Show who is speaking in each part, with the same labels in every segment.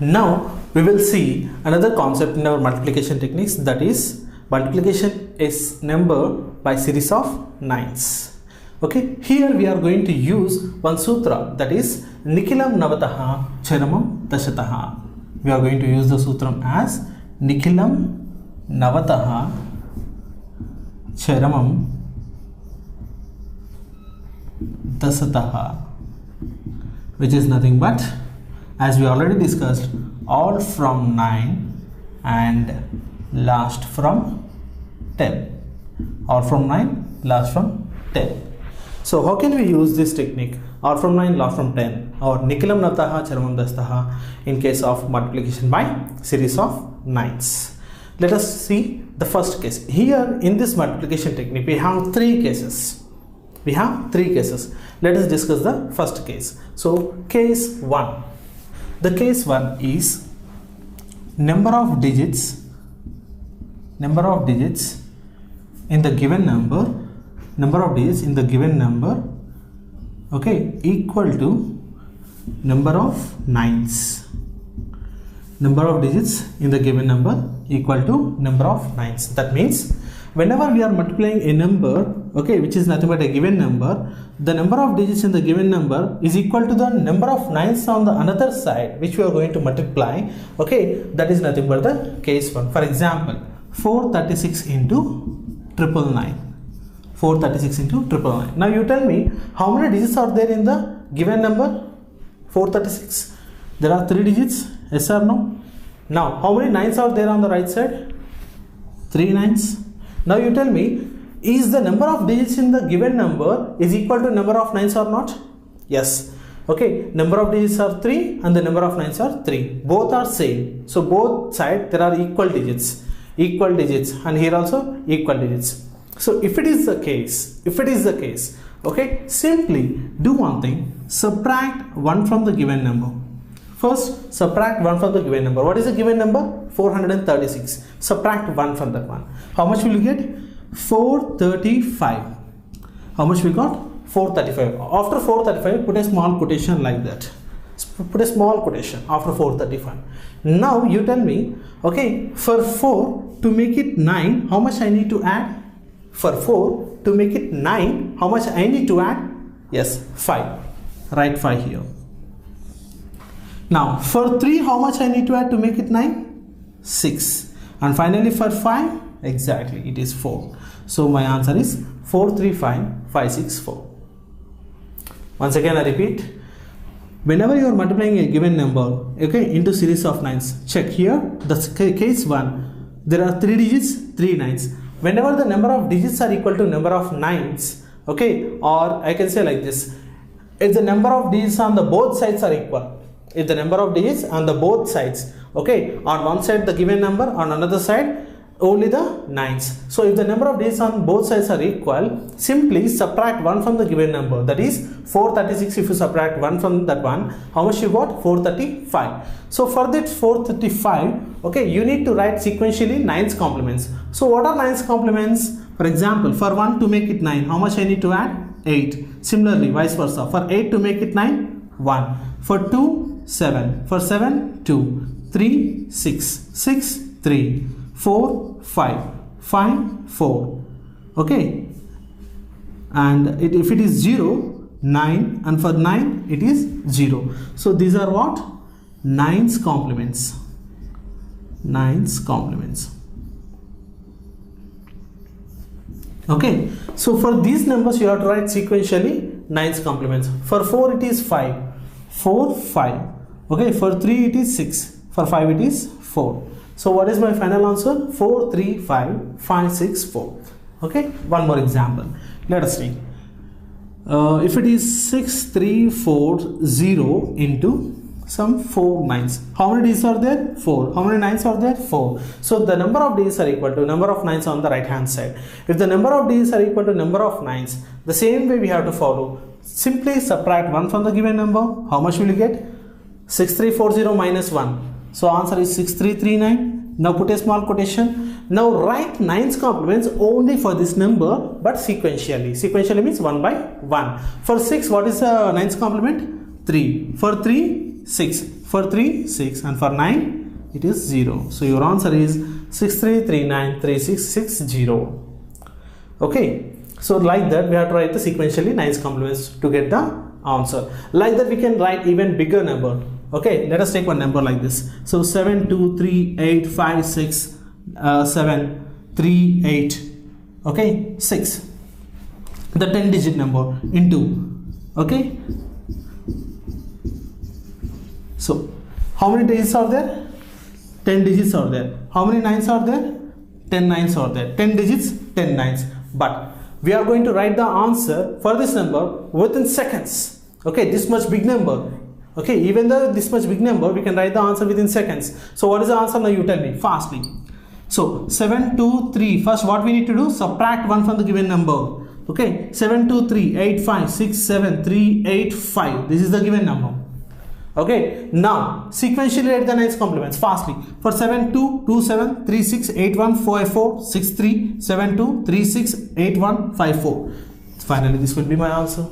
Speaker 1: Now we will see another concept in our multiplication techniques, that is multiplication is number by series of 9's. Okay, here we are going to use one sutra, that is Nikhilam Navataha Charamam Dashataha. We are going to use the sutram as Nikhilam Navataha Charamam Dasataha, which is nothing but, as we already discussed, all from 9 and last from 10. All from 9, last from 10. So how can we use this technique, all from 9, last from 10, or Nikhilam Navataha Charamam Dastaha, in case of multiplication by series of 9's? Let us see the first case. Here in this multiplication technique we have three cases. Let us discuss the first case. So case 1. The case 1 is number of digits in the given number, okay, equal to number of 9's. Number of digits in the given number equal to number of 9's. That means whenever we are multiplying a number, okay, which is nothing but a given number, the number of digits in the given number is equal to the number of 9's on the another side, which we are going to multiply. Okay, that is nothing but the case 1. For example, 436 into 999. 436 into 999. Now you tell me, how many digits are there in the given number 436? There are 3 digits, yes or no? Now how many 9's are there on the right side? 3 9's. Now you tell me, is the number of digits in the given number is equal to number of 9's or not? Yes. Okay, number of digits are 3 and the number of 9's are 3. Both are same. So both sides there are equal digits, and here also equal digits. So if it is the case, okay, simply do one thing, subtract 1 from the given number. First, subtract 1 from the given number. What is the given number? 436. Subtract 1 from that one. How much will you get? 435. How much we got? 435. After 435, put a small quotation like that. Put a small quotation after 435. Now you tell me, okay, for 4 to make it 9, how much I need to add? For 4 to make it 9, how much I need to add? Yes, 5. Write 5 here. Now for 3, how much I need to add to make it 9? 6. And finally for 5, exactly, it is 4. So my answer is 435564. Once again I repeat, whenever you are multiplying a given number, okay, into series of 9's, check here, the case 1, there are 3 digits, 3 9's. Whenever the number of digits are equal to number of 9's, okay, or I can say like this, if the number of digits on the both sides are equal, if the number of digits on the both sides, okay, on one side the given number, on another side only the 9's. So if the number of digits on both sides are equal, simply subtract 1 from the given number, that is 436. If you subtract 1 from that one, how much you got? 435. So for that 435, okay, you need to write sequentially 9's complements. So what are 9's complements? For example, for 1 to make it 9, how much I need to add? 8. Similarly, vice versa. For 8 to make it 9, 1. For 2, 7. For 7, 2. 3, 6. 6, 3. 4, 5. 5, 4. Okay. And if it is 0, 9. And for 9, it is 0. So these are what? 9's complements. 9's complements. Okay. So for these numbers, you have to write sequentially 9's complements. For 4, it is 5. 4, 5. Okay. For 3, it is 6. For 5, it is 4. So what is my final answer? 4, 3, 5, 5, 6, 4. Okay. One more example. Let us see. If it is 6, 3, 4, 0 into some 4 9's. How many digits are there? 4. How many 9's are there? 4. So the number of digits are equal to number of 9's on the right hand side. If the number of digits are equal to number of 9's, the same way we have to follow. Simply subtract 1 from the given number. How much will you get? 6340 minus 1. So answer is 6339. Now put a small quotation. Now write 9's complements only for this number, but sequentially. Sequentially means 1 by 1. For 6, what is the 9's complement? 3. For 3, 6. For 3, 6, and for 9, it is 0. So your answer is 63393660. Okay, so like that we have to write the sequentially 9's complements to get the answer. Like that we can write even bigger number. Okay, let us take one number like this. So 7 2 3 8 5 6 7 3 8, okay, 6, the 10 digit number into, okay. So how many digits are there? 10 digits are there. How many 9's are there? 10 9's are there. 10 digits, 10 9's. But we are going to write the answer for this number within seconds. Okay, this much big number. Okay, even though this much big number, we can write the answer within seconds. So what is the answer now? You tell me fastly. So 7 2 3. First, what we need to do? Subtract 1 from the given number. Okay, 7 2 3 8 5 6 7 3 8 5. This is the given number. Okay, now sequentially write the 9's complements fastly. For 7 2 2 7 3 6 8 1 5 4 6 3 7 2 3 6 8 1 5 4. Finally, this will be my answer.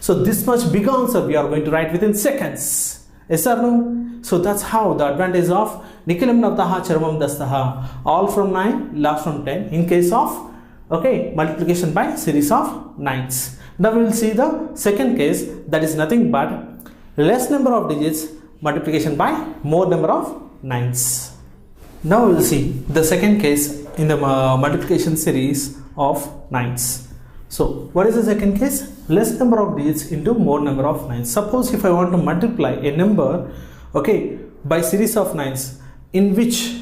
Speaker 1: So this much big answer we are going to write within seconds. Yes or no? So that's how the advantage of Nikalam Navtaha Charmam Dastaha, all from 9, last from 10, in case of, okay, multiplication by series of 9's. Now we will see the second case, that is nothing but less number of digits multiplication by more number of 9's. Now we will see the second case in the multiplication series of 9's. So what is the second case? Less number of digits into more number of 9's. Suppose if I want to multiply a number, okay, by series of 9's in which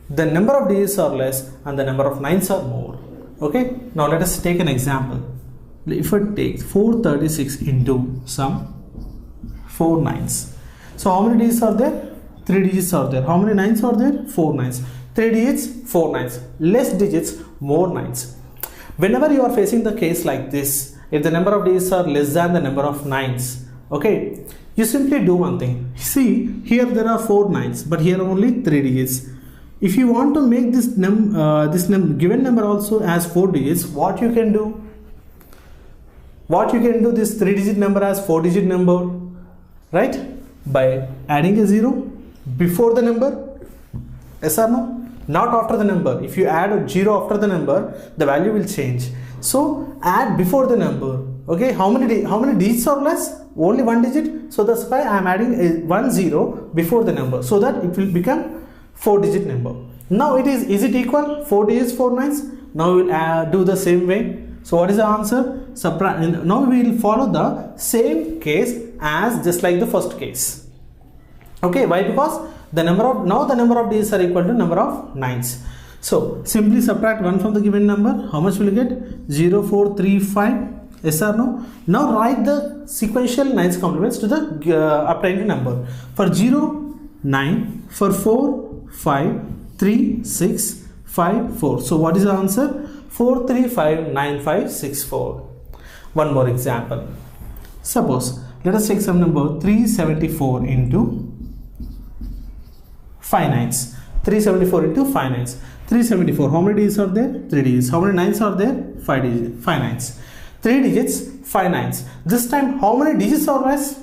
Speaker 1: the number of digits are less and the number of 9's are more. Okay, now let us take an example. If I take 436 into some 4 9's. So how many digits are there? 3 digits are there. How many 9's are there? 4 9's. 3 digits, 4 9's. Less digits, more 9's. Whenever you are facing the case like this, if the number of digits are less than the number of 9's, okay, you simply do one thing. See, here there are 4 9's, but here only 3 digits. If you want to make this given number also as 4 digits, what you can do? What you can do this 3 digit number as 4 digit number, right? By adding a 0 before the number. Yes or no? Not after the number. If you add a 0 after the number, the value will change. So add before the number. Okay, how many digits are less? Only 1 digit. So that's why I am adding a 1 0 before the number, so that it will become 4 digit number. Now is it equal? 4 digits, 4 9's. Now we will do the same way. So what is the answer? Now we will follow the same case as just like the first case. Okay, why? Because the number of digits are equal to number of 9's. So simply subtract 1 from the given number. How much will you get? 0 4 3 5. Yes or no? Now write the sequential 9's complements to the obtained number. For 0 9, for 4 5, 3 6 5 4. So what is the answer? 4 3 5 9 5 6 4. One more example. Suppose let us take some number 374 into 5 9's. 374 into 5 9's. 374. How many digits are there? 3 digits. How many 9's are there? 5 9's. 3 digits, 5 9's. This time how many digits are less?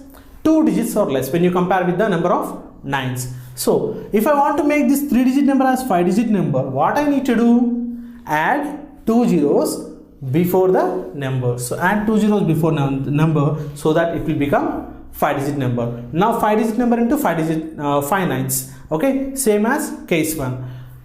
Speaker 1: 2 digits or less when you compare with the number of 9's. So if I want to make this 3 digit number as 5 digit number, what I need to do? Add 2 zeros before the number. So add 2 zeros before number, so that it will become 5 digit number. Now 5 digit number into 5 9's. Okay, same as case 1.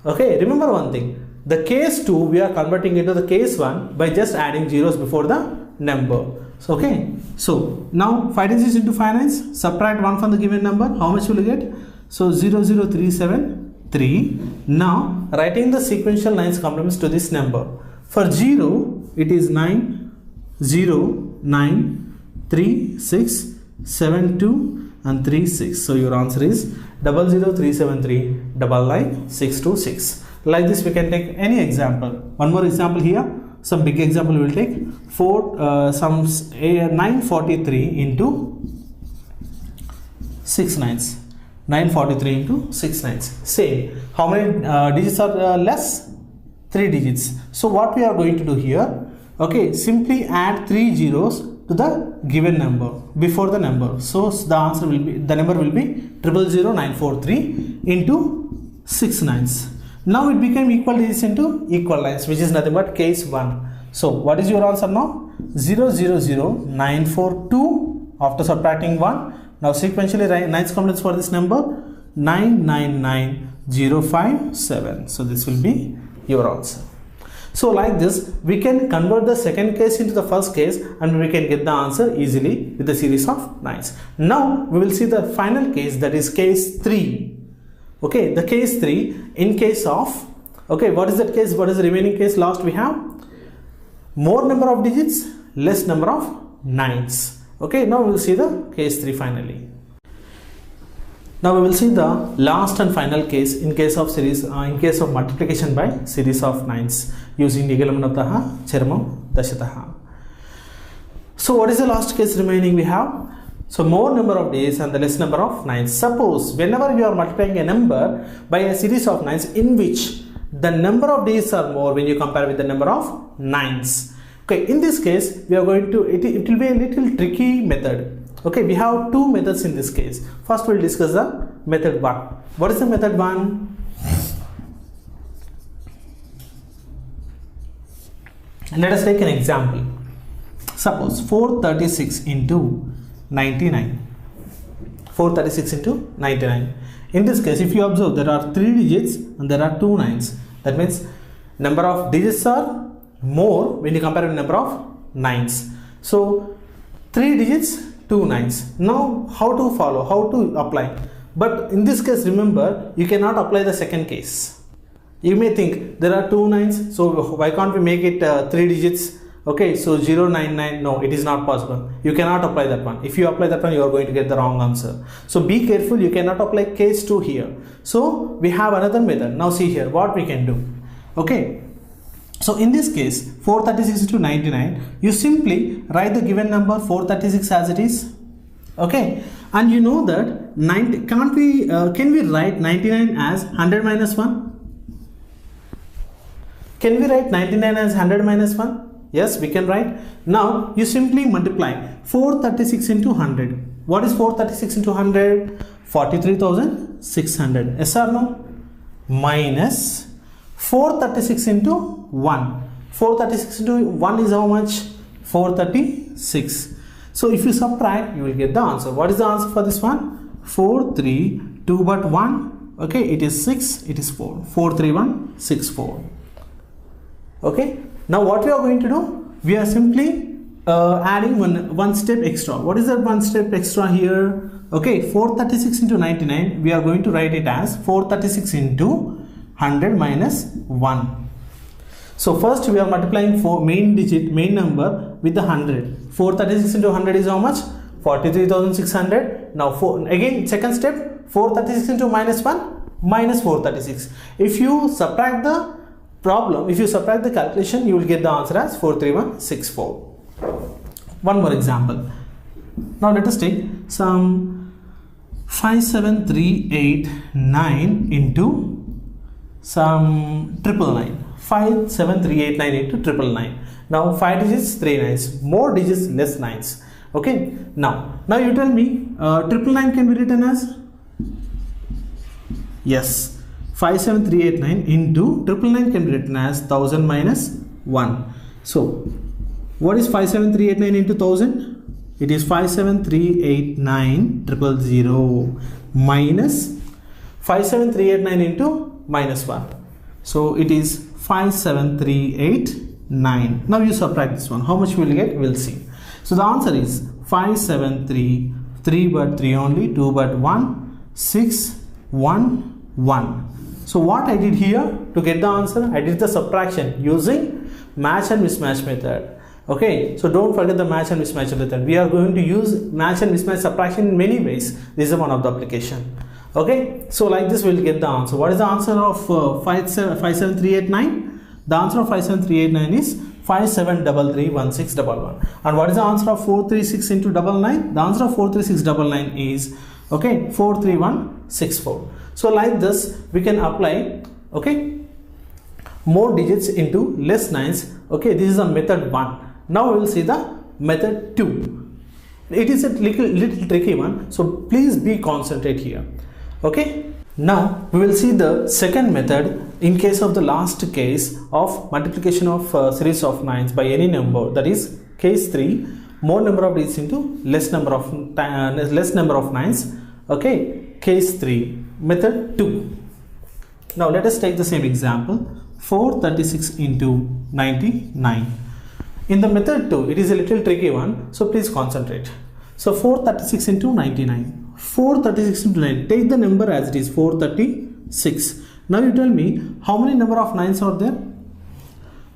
Speaker 1: Okay, remember one thing. The case 2 we are converting into the case 1 by just adding zeros before the number. So, okay, so now 5 digits into 5 9's, subtract 1 from the given number. How much will you get? So 00373. Now writing the sequential 9's complements to this number. For 0 it is 9 0 9 3 6 7 2 and 3 6. So your answer is 00373 9 626. Like this we can take any example. One more example here. Some big example we will take. 943 into 6 9's. 943 into 6 9's. Same. How many digits are less? 3 digits. So what we are going to do here? Okay, simply add 3 zeros to the given number before the number. So the answer will be, the number will be 000943 into 6 9's. Now it became equal digits into equal lines, which is nothing but case 1. So what is your answer now? 000942 after subtracting 1. Now sequentially write 9's complements for this number 999057. So this will be your answer. So like this, we can convert the second case into the first case and we can get the answer easily with the series of 9's. Now we will see the final case, that is case 3. Okay, the case 3 in case of, okay, what is that case? What is the remaining case? Last we have more number of digits, less number of 9's. Okay, now we will see the case 3 finally. Now we will see the last and final case in case of series, in case of multiplication by series of 9's using Nigalamnataha, Chermam, Dashataha. So what is the last case remaining we have? So more number of days and the less number of 9's. Suppose whenever you are multiplying a number by a series of 9's in which the number of days are more when you compare with the number of 9's. Okay, in this case we are going to, it will be a little tricky method. Okay, we have two methods in this case. First we will discuss the method 1. What is the method 1? Let us take an example. Suppose 436 into 99. 436 into 99. In this case, if you observe, there are 3 digits and there are 2 9's. That means number of digits are more when you compare with number of 9's. So 3 digits, 2 9's. Now how to follow, how to apply? But in this case, remember, you cannot apply the second case. You may think there are 2 9's, so why can't we make it 3 digits? Okay, so 099, no, it is not possible. You cannot apply that one. If you apply that one, you are going to get the wrong answer. So be careful, you cannot apply case 2 here. So we have another method. Now see here what we can do. Okay, so in this case 436 into 99, you simply write the given number 436 as it is. Okay, and you know that can we write 99 as 100 minus 1? Can we write 99 as 100 minus 1? Yes, we can write. Now you simply multiply 436 into 100. What is 436 into 100? 43,600. Yes or no? Minus 436 into 1. 436 into 1 is how much? 436. So if you subtract, you will get the answer. What is the answer for this one? 4, 3, 2 but 1. Okay, it is 6, it is 4. 4, 3, 1, 6, 4. Okay. Now what we are going to do? We are simply adding one step extra. What is that one step extra here? Okay, 436 into 99, we are going to write it as 436 into 100 minus 1. So first we are multiplying main number with the 100. 436 into 100 is how much? 43,600. Now again second step, 436 into minus 1, minus 436. If you subtract the calculation, you will get the answer as 43164. One more example. Now let us take some 57389 into some 999. 57389 into 999. Now 5 digits, 3 9's. More digits, less 9's. Okay. Now you tell me 999 can be written as? Yes. 57389 into 999 can be written as 1000 minus 1. So what is 57389 into 1000? It is 57389,000 minus 57389 into minus 1. So it is 57389. Now you subtract this one. How much will you get? We'll see. So the answer is 573, 3 but 3 only, 2 but 1, 6, 1, 1. So what I did here to get the answer, I did the subtraction using match and mismatch method. Okay, so don't forget the match and mismatch method. We are going to use match and mismatch subtraction in many ways. This is one of the application. Okay, so like this we will get the answer. What is the answer of 57389? The answer of 57389 is 57331611. And what is the answer of 436 into 99? The answer of 43699 is, okay, 43164. So like this we can apply, okay, more digits into less 9's. Okay, this is a method 1. Now we will see the method 2. It is a little tricky one, so please be concentrate here. Okay, now we will see the second method in case of the last case of multiplication of series of 9's by any number, that is case 3, more number of digits into less number of 9's. Okay, case 3, method 2. Now let us take the same example, 436 into 99. In the method 2, it is a little tricky one, so please concentrate. So 436 into 99. 436 into 9. Take the number as it is, 436. Now you tell me how many number of 9's are there?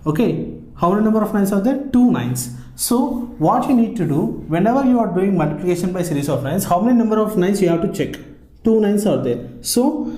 Speaker 1: Okay, how many number of 9's are there? 2 9's. So what you need to do, whenever you are doing multiplication by series of 9's, how many number of 9's you have to check? 2 9's are there. So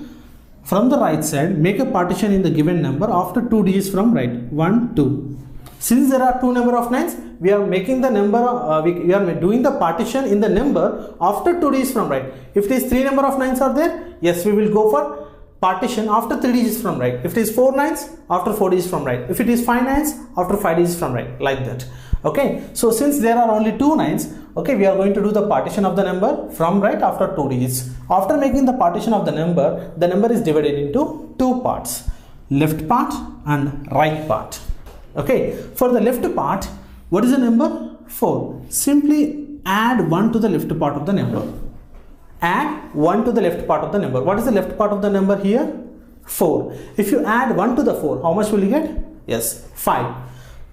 Speaker 1: from the right side, make a partition in the given number after 2 digits from right. 1, 2. Since there are 2 number of 9's, we are making the number, we are doing the partition in the number after 2 digits from right. If it is 3 number of 9's are there, yes, we will go for partition after 3 digits from right. If it is 4 9's, after 4 digits from right. If it is 5 9's, after 5 digits from right, like that. Okay, so since there are only 2 9's, okay, we are going to do the partition of the number from right after 2 digits. After making the partition of the number is divided into 2 parts, left part and right part. Okay, for the left part, what is the number? 4. Simply add 1 to the left part of the number. Add 1 to the left part of the number. What is the left part of the number here? 4. If you add 1 to the 4, how much will you get? Yes, 5.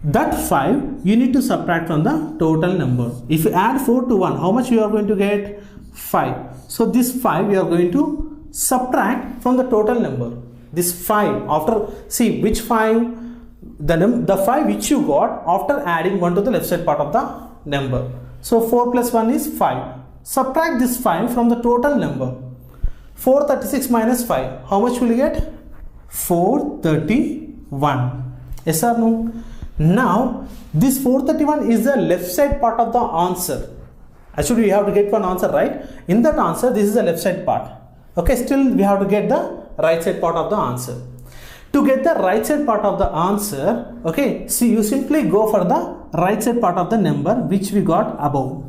Speaker 1: That 5 you need to subtract from the total number. If you add 4 to 1, how much you are going to get? 5. So this 5 you are going to subtract from the total number. This 5, after, see which 5? The 5 which you got after adding 1 to the left side part of the number. So 4 plus 1 is 5. Subtract this 5 from the total number. 436 minus 5, how much will you get? 431. Yes or no? Now this 431 is the left side part of the answer. Actually we have to get one answer, right? In that answer, this is the left side part. Okay, still we have to get the right side part of the answer. To get the right side part of the answer, okay, see, you simply go for the right side part of the number which we got above.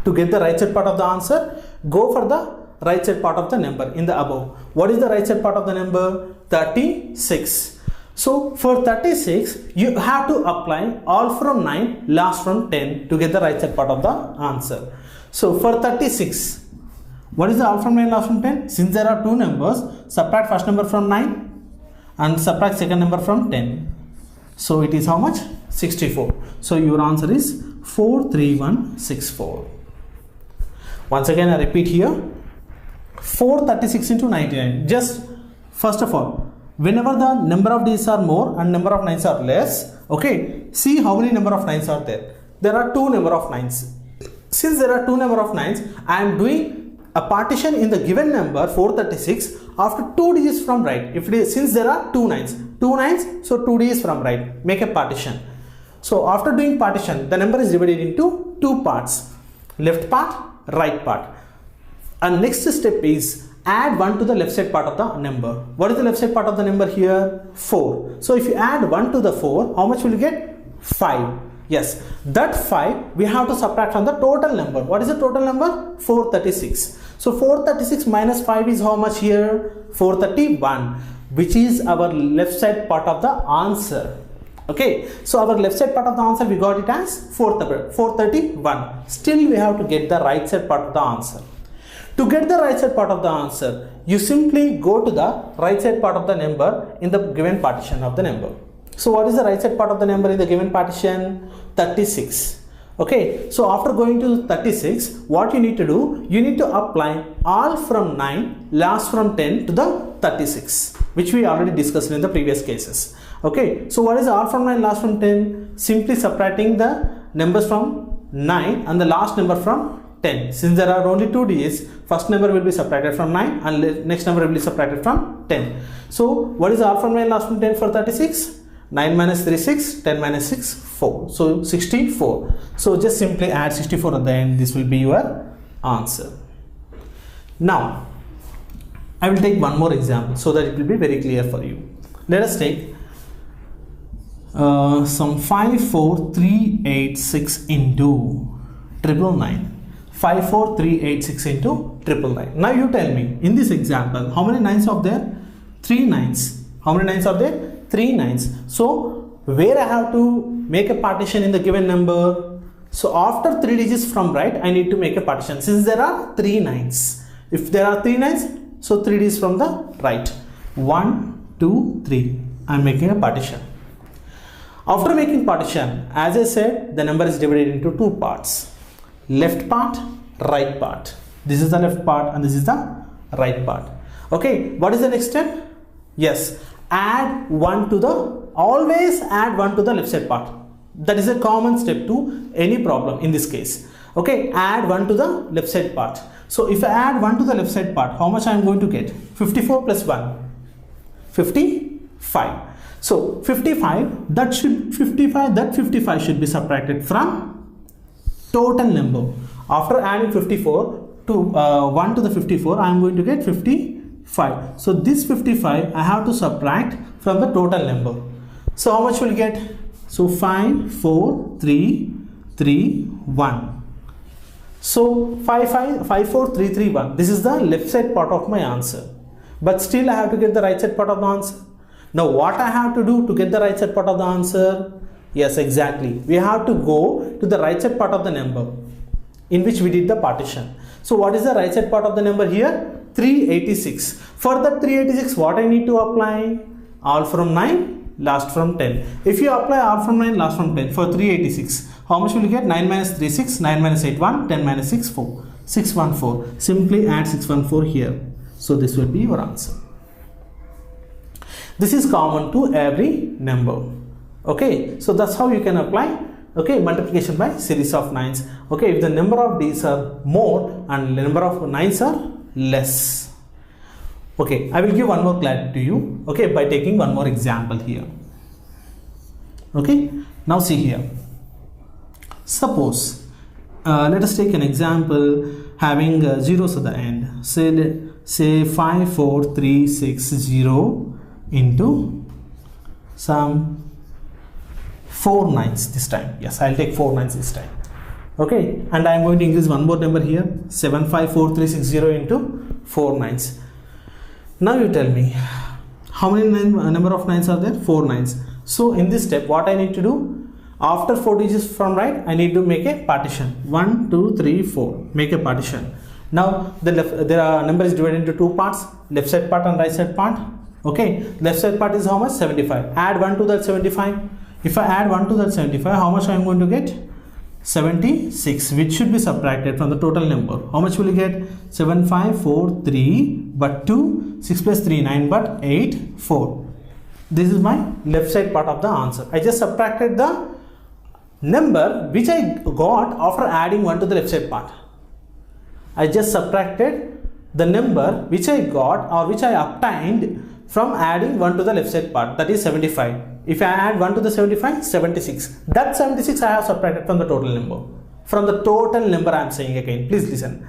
Speaker 1: To get the right side part of the answer, go for the right side part of the number in the above. What is the right side part of the number? 36. So for 36, you have to apply all from 9, last from 10 to get the right side part of the answer. So for 36, what is the all from 9, last from 10? Since there are 2 numbers, subtract first number from 9 and subtract second number from 10. So it is how much? 64. So your answer is 43164. Once again I repeat here, 436 into 99. Just first of all, whenever the number of digits are more and number of 9's are less, okay, see how many number of 9's are there. There are 2 number of 9's. Since there are 2 number of 9's, I am doing a partition in the given number 436 after 2 digits from right. If it is, since there are 2 9's, so 2 digits from right, make a partition. So after doing partition, the number is divided into 2 parts, left part, right part. And next step is add 1 to the left side part of the number. What is the left side part of the number here? 4. So if you add 1 to the 4, how much will you get? 5. Yes, that 5 we have to subtract from the total number. What is the total number? 436. So 436 minus 5 is how much here? 431, which is our left side part of the answer. Okay, so our left side part of the answer, we got it as 431. Still we have to get the right side part of the answer. To get the right side part of the answer, you simply go to the right side part of the number in the given partition of the number. So what is the right side part of the number in the given partition? 36. Okay, so after going to 36, what you need to do? You need to apply all from 9, last from 10 to the 36, which we already discussed in the previous cases. Okay, so what is all from 9, last from 10? Simply subtracting the numbers from 9 and the last number from 10. Since there are only 2 digits, first number will be subtracted from 9 and next number will be subtracted from 10. So what is all from 9, last from 10 for 36? 9 minus 3, 6, 10 minus 6, 4. So 64. So just simply add 64 at the end. This will be your answer. Now, I will take one more example so that it will be very clear for you. Let us take some 54386 into 999. 54386 into 999. Now you tell me, in this example, how many 9's are there? 3 9's. How many 9's are there? 3 9's. So where I have to make a partition in the given number? So after 3 digits from right, I need to make a partition since there are 3 9's. If there are 3 9's, so 3 digits from the right. 1, 2, 3. I am making a partition. After making partition, as I said, the number is divided into 2 parts. Left part, right part. This is the left part and this is the right part. Okay, what is the next step? Yes, add 1 to the, always add 1 to the left side part. That is a common step to any problem in this case. Okay, add 1 to the left side part. So if I add 1 to the left side part, how much I am going to get? 54 plus 1, 55. So 55, that 55 should be subtracted from total number. After adding 54 to 1 to the 54, I am going to get 55. So this 55 I have to subtract from the total number. So how much will you get? So 5, 4, 3, 3, 1. So 5, 4, 3, 3, 1. This is the left side part of my answer. But still I have to get the right side part of the answer. Now what I have to do to get the right side part of the answer? Yes, exactly. We have to go to the right side part of the number in which we did the partition. So what is the right side part of the number here? 386. For that 386, what I need to apply? All from 9, last from 10. If you apply all from 9, last from 10 for 386, how much will you get? 9 minus 3, 6, 9 minus 8, 1, 10 minus 6, 4. 614. Simply add 614 here. So this will be your answer. This is common to every number. Okay, so that's how you can apply, okay, multiplication by series of 9's. Okay, if the number of D's are more and the number of 9's are less. Okay, I will give one more clarity to you, okay, by taking one more example here. Okay, now see here. Suppose, let us take an example having zeros at the end. Say 54360 into some 4 9's this time. Yes, I'll take 4 9's this time. Okay, and I'm going to increase one more number here, 754360 into 4 9's. Now you tell me, how many number of 9's are there? 4 9's. So in this step, what I need to do? After 4 digits from right, I need to make a partition. 1, 2, 3, 4. Make a partition. Now there are number is divided into 2 parts, left side part and right side part. Okay, left side part is how much? 75. Add 1 to that 75. If I add 1 to that 75, how much I am going to get? 76, which should be subtracted from the total number. How much will you get? 7543 but 2, 6 plus 3, 9 but 8, 4. This is my left side part of the answer. I just subtracted the number which I got after adding 1 to the left side part. I just subtracted the number which I got or which I obtained from adding 1 to the left side part, that is 75. If I add 1 to the 75, 76. That 76 I have subtracted from the total number. From the total number I am saying again. Please listen.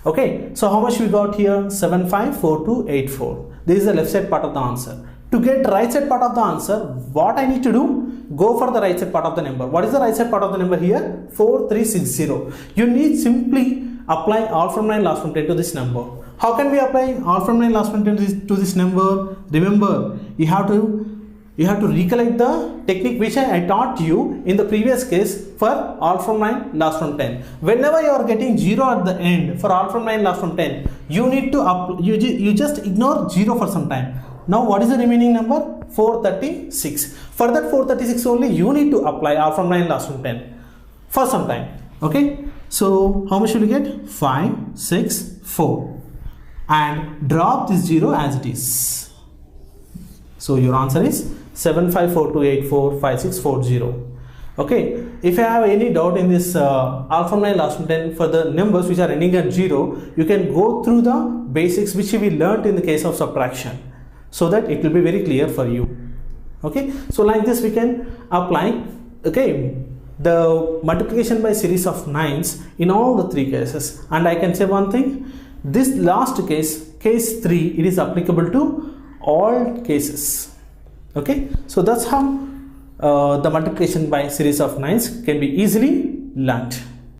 Speaker 1: Okay, so how much we got here? 754284. This is the left side part of the answer. To get right side part of the answer, what I need to do? Go for the right side part of the number. What is the right side part of the number here? 4360. You need simply apply all from 9, last from 10 to this number. How can we apply all from 9, last from 10 to this number? Remember, you have to recollect the technique which I taught you in the previous case for all from 9, last from 10. Whenever you are getting 0 at the end for all from 9, last from 10, you need to you just ignore 0 for some time. Now what is the remaining number? 436. For that 436 only you need to apply all from 9, last from 10 for some time. Okay, so how much will you get? 5, 6, 4, and drop this 0 as it is. So your answer is 7542845640. Okay, if you have any doubt in this all from 9, last from 10 for the numbers which are ending at 0, you can go through the basics which we learnt in the case of subtraction, so that it will be very clear for you. Okay, so like this we can apply, okay, the multiplication by series of 9's in all the 3 cases. And I can say one thing, this last case, case 3, it is applicable to all cases. Okay, so that's how the multiplication by series of 9's can be easily learnt.